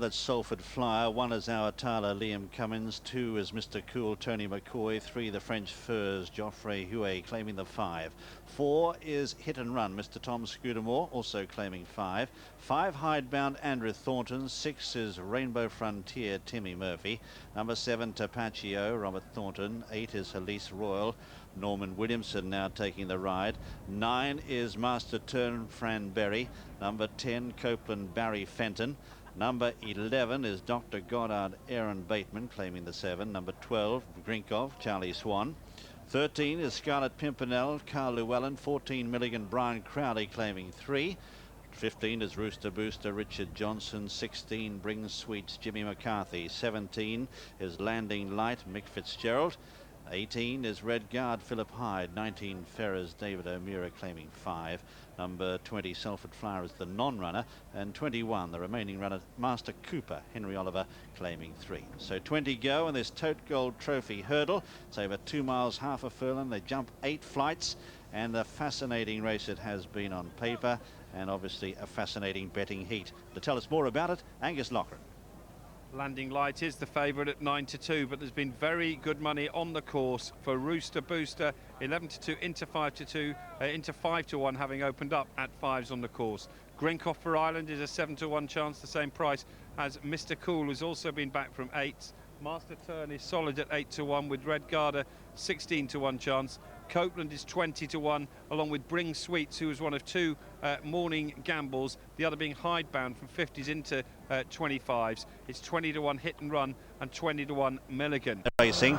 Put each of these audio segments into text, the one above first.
That's Salford Flyer. 1 is our Tyler Liam Cummins. 2 is Mr. Cool Tony McCoy. 3 the French Furs Geoffrey Huet claiming the 5. 4 is Hit and Run Mr. Tom Scudamore also claiming 5. 5 Hidebound Andrew Thornton. 6 is Rainbow Frontier Timmy Murphy. Number 7 Tapaccio Robert Thornton. 8 is Elise Royal Norman Williamson now taking the ride. 9 is Master Turn Fran Berry. Number 10 Copeland Barry Fenton. Number 11 is Dr. Goddard Aaron Bateman claiming the 7. Number 12 Grinkov Charlie Swan. 13 is Scarlet Pimpernel Carl Llewellyn. 14 Milligan Brian Crowley claiming 3. 15 is Rooster Booster Richard Johnson. 16 Brings Sweets Jimmy McCarthy. 17 is Landing Light Mick Fitzgerald. 18 is Red Guard Philip Hyde. 19 Ferrers David O'Meara claiming 5. Number 20 Salford Flyer is the non-runner, and 21 the remaining runner Master Cooper Henry Oliver claiming 3. So 20 go in this Tote Gold Trophy hurdle. It's over 2 miles half a furlong. They jump 8 flights, and a fascinating race it has been on paper, and obviously a fascinating betting heat. To tell us more about it, Angus Loughran. Landing Light is the favourite at 9-2, but there's been very good money on the course for Rooster Booster. 11-2 into 5-2 into 5-1, having opened up at 5s on the course. Grinkov for Ireland is a 7-1 chance, the same price as Mr. Cool, who's also been back from 8s. Master Turn is solid at 8-1 with Red Garter 16-1 chance. Copeland is 20-1, along with Bring Sweets, who was one of 2 morning gambles, the other being Hidebound from 50s into 25s. It's 20-1 Hit and Run and 20-1 Milligan. Racing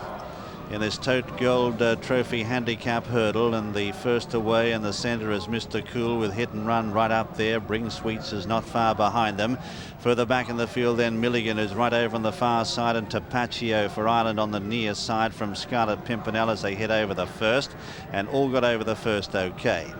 in this Tote Gold Trophy Handicap hurdle, and the first away in the centre is Mr. Cool with Hit and Run right up there. Bring Sweets is not far behind them. Further back in the field then Milligan is right over on the far side, and Tapaccio for Ireland on the near side from Scarlet Pimpernel as they head over the first, and all got over the first okay.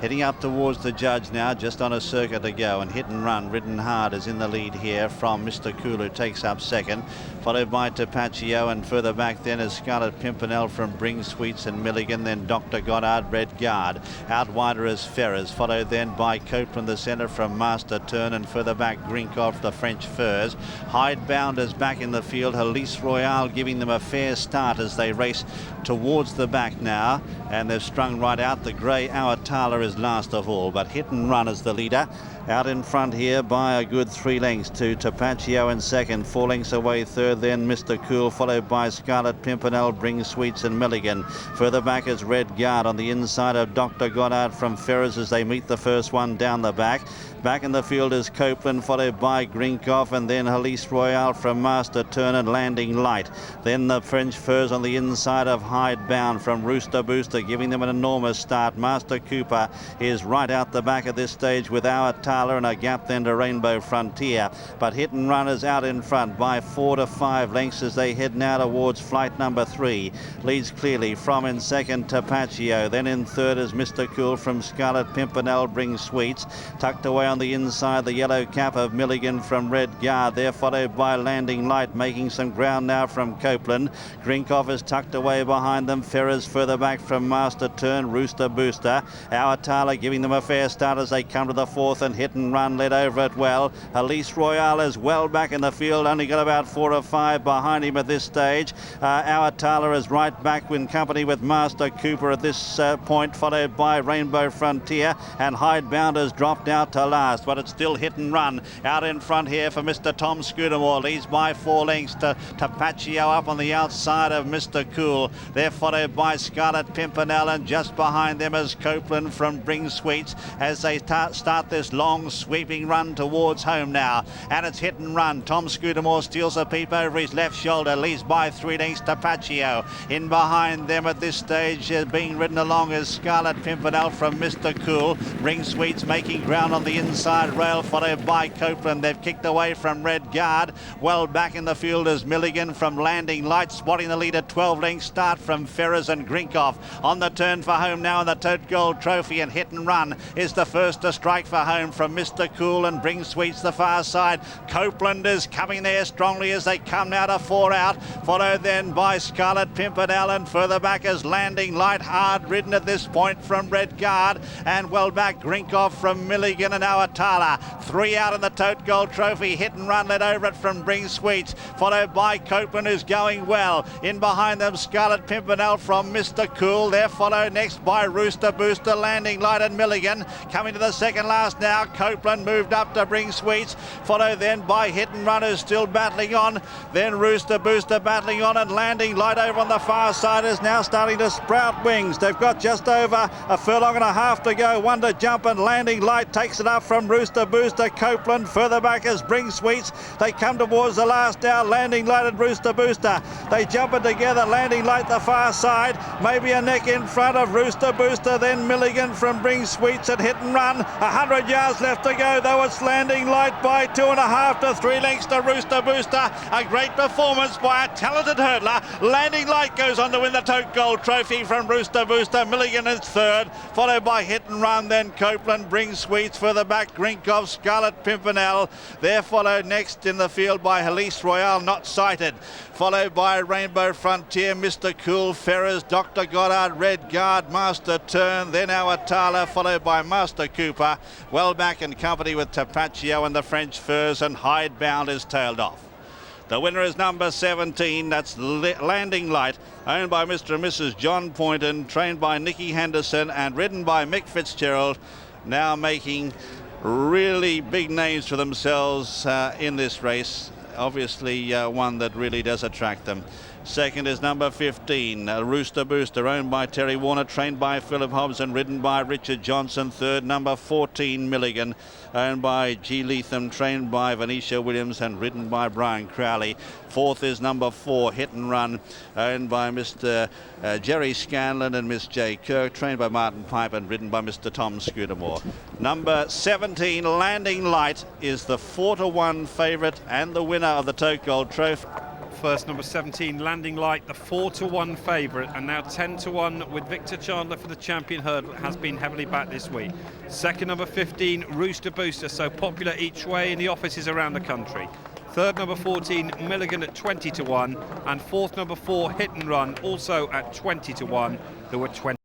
Heading up towards the judge now, just on a circuit to go, and Hit and Run, ridden hard, is in the lead here from Mr. Cool, who takes up second, followed by Tapaccio, and further back then is Scarlet Pimpernel from Bring Sweets and Milligan, then Dr. Goddard, Red Guard. Out wider is Ferrers, followed then by Copeland, the centre from Master Turn, and further back Grinkov, the French Furs. Hidebound is back in the field, Elise Royale giving them a fair start as they race towards the back now, and they've strung right out. The grey Our Tala is last of all, but Hit and Run is the leader. Out in front here by a good 3 lengths to Tapaccio in second, 4 lengths away third, then Mr. Cool, followed by Scarlet Pimpernel, Bring Sweets and Milligan. Further back is Red Guard on the inside of Dr. Goddard from Ferrers as they meet the first one down the back. Back in the field is Copeland, followed by Grinkov, and then Elise Royale from Master Turn and Landing Light. Then the French Furs on the inside of Hidebound from Rooster Booster, giving them an enormous start. Master Cooper is right out the back at this stage with Our Tala, and a gap then to Rainbow Frontier. But Hit and Run is out in front by 4 to 5 lengths as they head now towards flight number 3. Leads clearly from in second Tapaccio. Then in third is Mr. Cool from Scarlet Pimpernel, Bring Sweets. Tucked away on the inside, the yellow cap of Milligan from Red Guard. They're followed by Landing Light, making some ground now from Copeland. Grinkov is tucked away behind them. Ferrers further back from Master Turn, Rooster Booster. Our Tala giving them a fair start as they come to the fourth, and Hit and Run led over it well. Elise Royale is well back in the field, only got about 4 or 5 behind him at this stage. Our Tala is right back in company with Master Cooper at this point, followed by Rainbow Frontier, and Hidebound has dropped out to last, but it's still Hit and Run out in front here for Mr. Tom Scudamore. Leads by 4 lengths to Tapaccio up on the outside of Mr. Cool. They're followed by Scarlet Pimpernel, and just behind them is Copeland from Bring Sweets as they start this long sweeping run towards home now. And it's Hit and Run. Tom Scudamore steals a peep over his left shoulder, leads by 3 lengths to Tapaccio. In behind them at this stage, being ridden along is Scarlet Pimpernel from Mr. Cool. Bring Sweets making ground on the inside rail, followed by Copeland. They've kicked away from Red Guard. Well back in the field is Milligan from Landing Light, spotting the lead at 12 lengths start from Ferrers and Grinkov. On the turn for home now in the Tote Gold Trophy, and Hit and Run is the first to strike for home from from Mr. Cool and Bring Sweets the far side. Copeland is coming there strongly as they come now to 4 out, followed then by Scarlet Pimpernel, and further back is Landing Light, hard ridden at this point from Red Guard, and well back Grinkov from Milligan and Awatala. 3 out in the Tote Gold Trophy. Hit and Run led over it from Bring Sweets, followed by Copeland, who's going well. In behind them Scarlet Pimpernel from Mr. Cool. They're followed next by Rooster Booster, Landing Light and Milligan. Coming to the second last now. Copeland moved up to Bring Sweets, followed then by Hit and Run, who's still battling on. Then Rooster Booster battling on, and Landing Light over on the far side is now starting to sprout wings. They've got just over a furlong and a half to go. One to jump, and Landing Light takes it up from Rooster Booster. Copeland further back as Bring Sweets. They come towards the last now. Landing Light and Rooster Booster. They jump it together. Landing Light the far side. Maybe a neck in front of Rooster Booster. Then Milligan from Bring Sweets at Hit and Run. 100 yards left to go, though. It's Landing Light by 2.5 to 3 lengths to Rooster Booster. A great performance by a talented hurdler. Landing Light goes on to win the Tote Gold Trophy from Rooster Booster. Milligan is third, followed by Hit and Run, then Copeland, Bring Sweets, further back Grinkov, Scarlet Pimpernel. They're followed next in the field by Halise Royale, Not Sighted, followed by Rainbow Frontier, Mr. Cool, Ferrers, Dr. Goddard, Red Guard, Master Turn, then Awatala, followed by Master Cooper. Well back in company with Tapaccio and the French Furs, and Hidebound is tailed off. The winner is number 17, that's Landing Light, owned by Mr. and Mrs. John Poynton, trained by Nicky Henderson and ridden by Mick Fitzgerald, now making really big names for themselves in this race. Obviously one that really does attract them. Second is number 15, Rooster Booster, owned by Terry Warner, trained by Philip Hobbs and ridden by Richard Johnson. Third, number 14, Milligan, owned by G. Leatham, trained by Venetia Williams and ridden by Brian Crowley. Fourth is number 4, Hit and Run, owned by Mr. Jerry Scanlon and Miss J. Kirk, trained by Martin Pipe and ridden by Mr. Tom Scudamore. Number 17, Landing Light, is the 4-1 favourite and the winner of the Tote Gold Trophy. First, number 17, Landing Light, the 4-1 favourite, and now 10-1 with Victor Chandler for the champion hurdle, has been heavily backed this week. Second, number 15, Rooster Booster, so popular each way in the offices around the country. Third, number 14, Milligan at 20-1, and fourth, number 4, Hit and Run, also at 20-1. There were 20